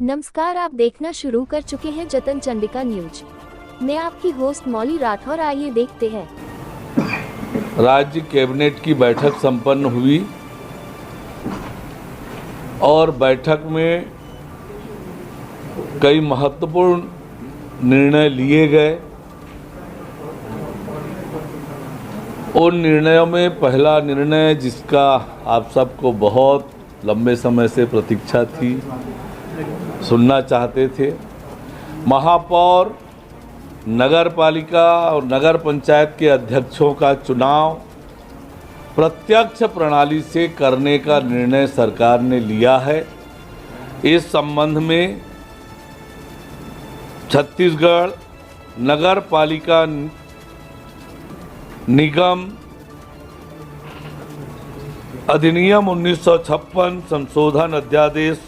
नमस्कार, आप देखना शुरू कर चुके हैं जतन चंडिका न्यूज। मैं आपकी होस्ट मौली राठौर। आइए देखते हैं। राज्य कैबिनेट की बैठक संपन्न हुई और बैठक में कई महत्वपूर्ण निर्णय लिए गए। उन निर्णयों में पहला निर्णय, जिसका आप सबको बहुत लंबे समय से प्रतीक्षा थी, सुनना चाहते थे, महापौर, नगर पालिका और नगर पंचायत के अध्यक्षों का चुनाव प्रत्यक्ष प्रणाली से करने का निर्णय सरकार ने लिया है। इस संबंध में छत्तीसगढ़ नगर पालिका निगम अधिनियम 1956 संशोधन अध्यादेश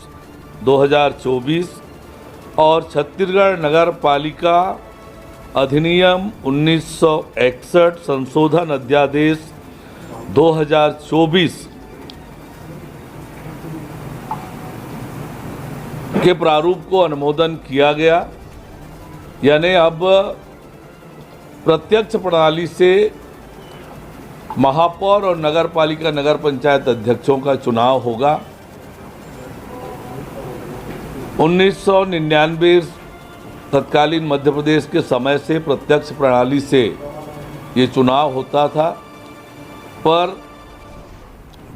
2024 और छत्तीसगढ़ नगर पालिका अधिनियम 1961 संशोधन अध्यादेश 2024 के प्रारूप को अनुमोदन किया गया। यानी अब प्रत्यक्ष प्रणाली से महापौर और नगर पालिका नगर पंचायत अध्यक्षों का चुनाव होगा। 1999 तत्कालीन मध्य प्रदेश के समय से प्रत्यक्ष प्रणाली से ये चुनाव होता था, पर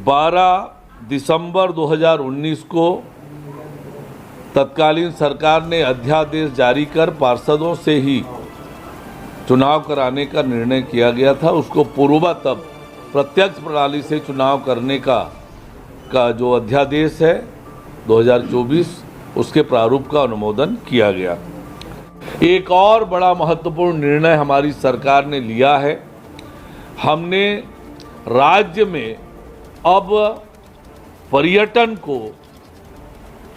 12 दिसंबर 2019 को तत्कालीन सरकार ने अध्यादेश जारी कर पार्षदों से ही चुनाव कराने का निर्णय किया गया था। उसको पूर्ववत अब प्रत्यक्ष प्रणाली से चुनाव करने का जो अध्यादेश है 2024, उसके प्रारूप का अनुमोदन किया गया। एक और बड़ा महत्वपूर्ण निर्णय हमारी सरकार ने लिया है। हमने राज्य में अब पर्यटन को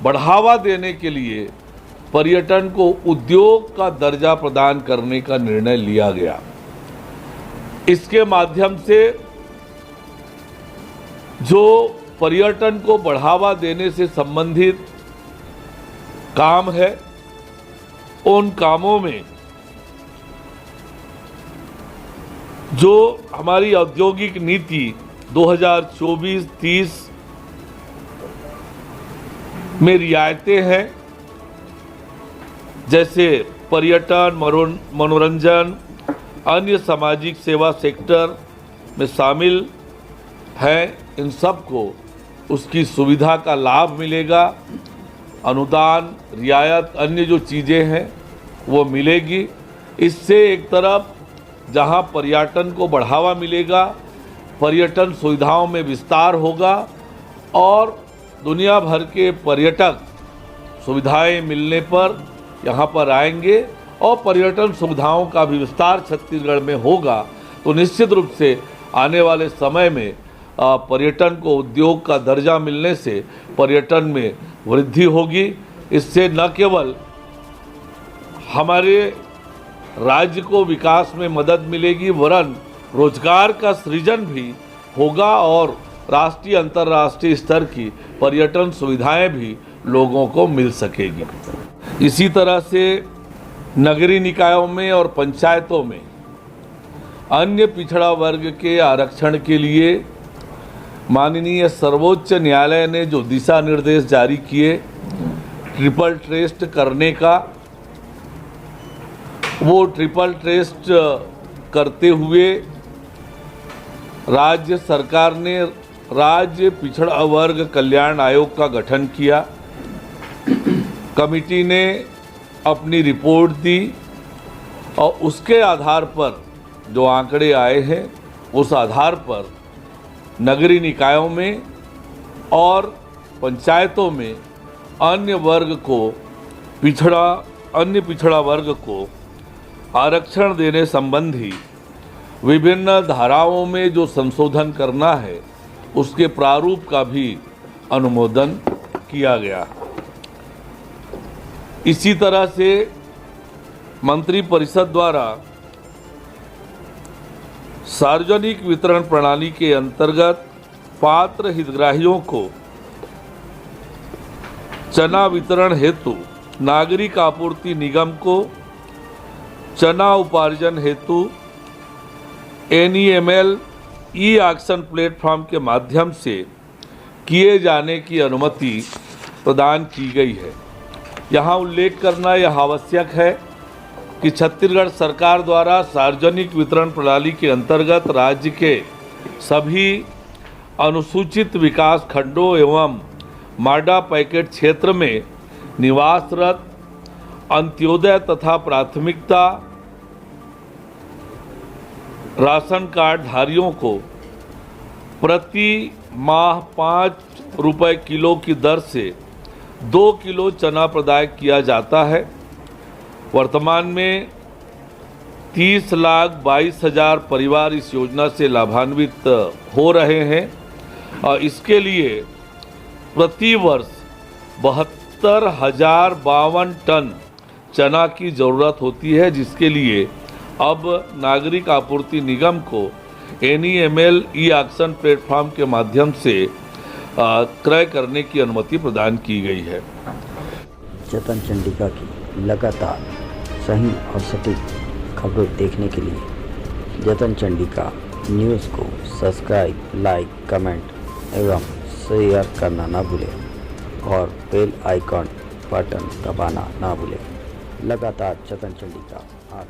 बढ़ावा देने के लिए पर्यटन को उद्योग का दर्जा प्रदान करने का निर्णय लिया गया। इसके माध्यम से जो पर्यटन को बढ़ावा देने से संबंधित काम है, उन कामों में जो हमारी औद्योगिक नीति 2024-30 में रियायतें हैं, जैसे पर्यटन, मनोरंजन, अन्य सामाजिक सेवा सेक्टर में शामिल हैं, इन सब को उसकी सुविधा का लाभ मिलेगा। अनुदान, रियायत, अन्य जो चीज़ें हैं वो मिलेगी। इससे एक तरफ जहां पर्यटन को बढ़ावा मिलेगा, पर्यटन सुविधाओं में विस्तार होगा और दुनिया भर के पर्यटक सुविधाएं मिलने पर यहां पर आएंगे और पर्यटन सुविधाओं का भी विस्तार छत्तीसगढ़ में होगा, तो निश्चित रूप से आने वाले समय में पर्यटन को उद्योग का दर्जा मिलने से पर्यटन में वृद्धि होगी। इससे न केवल हमारे राज्य को विकास में मदद मिलेगी, वरन रोजगार का सृजन भी होगा और राष्ट्रीय अंतर्राष्ट्रीय स्तर की पर्यटन सुविधाएं भी लोगों को मिल सकेगी। इसी तरह से नगरीय निकायों में और पंचायतों में अन्य पिछड़ा वर्ग के आरक्षण के लिए माननीय सर्वोच्च न्यायालय ने जो दिशा निर्देश जारी किए ट्रिपल टेस्ट करने का, वो ट्रिपल टेस्ट करते हुए राज्य सरकार ने राज्य पिछड़ा वर्ग कल्याण आयोग का गठन किया। कमिटी ने अपनी रिपोर्ट दी और उसके आधार पर जो आंकड़े आए हैं, उस आधार पर नगरीय निकायों में और पंचायतों में अन्य पिछड़ा वर्ग को आरक्षण देने संबंधी विभिन्न धाराओं में जो संशोधन करना है, उसके प्रारूप का भी अनुमोदन किया गया। इसी तरह से मंत्रिपरिषद द्वारा सार्वजनिक वितरण प्रणाली के अंतर्गत पात्र हितग्राहियों को चना वितरण हेतु नागरिक आपूर्ति निगम को चना उपार्जन हेतु NEML ई ऑक्शन प्लेटफॉर्म के माध्यम से किए जाने की अनुमति प्रदान की गई है। यहाँ उल्लेख करना यह आवश्यक है कि छत्तीसगढ़ सरकार द्वारा सार्वजनिक वितरण प्रणाली के अंतर्गत राज्य के सभी अनुसूचित विकास खंडों एवं माडा पैकेट क्षेत्र में निवासरत अंत्योदय तथा प्राथमिकता राशन कार्ड धारियों को प्रति माह 5 रुपये किलो की दर से 2 किलो चना प्रदाय किया जाता है। वर्तमान में 30,22,000 परिवार इस योजना से लाभान्वित हो रहे हैं और इसके लिए प्रति वर्ष 72,052 टन चना की ज़रूरत होती है, जिसके लिए अब नागरिक आपूर्ति निगम को NEML ई ऑक्शन प्लेटफॉर्म के माध्यम से क्रय करने की अनुमति प्रदान की गई है। जतन चंडिका की लगातार सही और सटीक खबरें देखने के लिए जतन चंडिका न्यूज़ को सब्सक्राइब, लाइक, कमेंट एवं शेयर करना ना भूलें और बेल आइकॉन बटन दबाना ना भूलें। लगातार जतन चंडिका आप